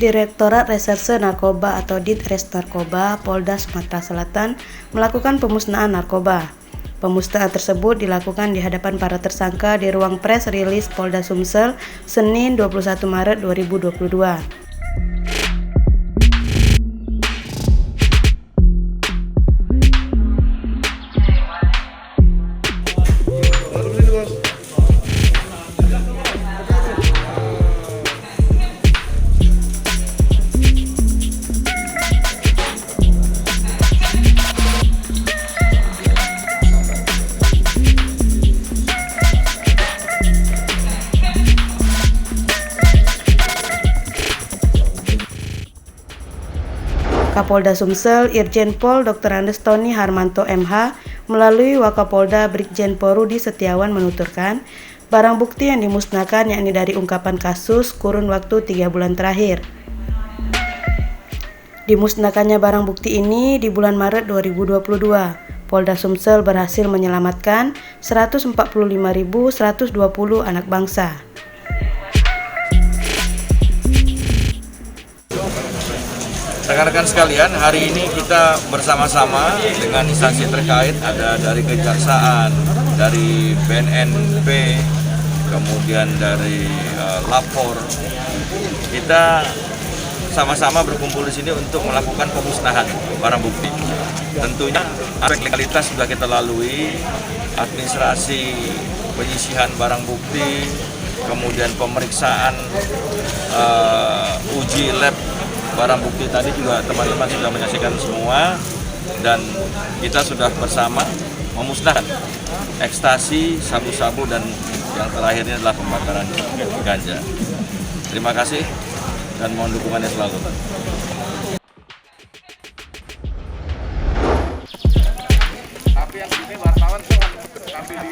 Direktorat Reserse Narkoba atau Ditres Narkoba Polda Sumatera Selatan melakukan pemusnahan narkoba. Pemusnahan tersebut dilakukan di hadapan para tersangka di ruang press rilis Polda Sumsel, Senin 21 Maret 2022. Kapolda Sumsel Irjen Pol Dr. Andes Tony Harmanto MH melalui Wakapolda Brigjen Pol Rudi Setiawan menuturkan, barang bukti yang dimusnahkan yakni dari ungkapan kasus kurun waktu 3 bulan terakhir. Dimusnahkannya barang bukti ini di bulan Maret 2022, Polda Sumsel berhasil menyelamatkan 145.120 anak bangsa. Rekan-rekan sekalian, hari ini kita bersama-sama dengan instansi terkait, ada dari Kejaksaan, dari BNNP, kemudian dari Lapor. Kita sama-sama berkumpul di sini untuk melakukan pemusnahan barang bukti. Tentunya aspek legalitas sudah kita lalui, administrasi penyisihan barang bukti, kemudian pemeriksaan uji lab barang bukti tadi juga teman-teman sudah menyaksikan semua, dan kita sudah bersama memusnahkan ekstasi, sabu-sabu, dan yang terakhir ini adalah pembakaran ganja. Terima kasih dan mohon dukungannya selalu. Tapi yang ini wartawan sambil di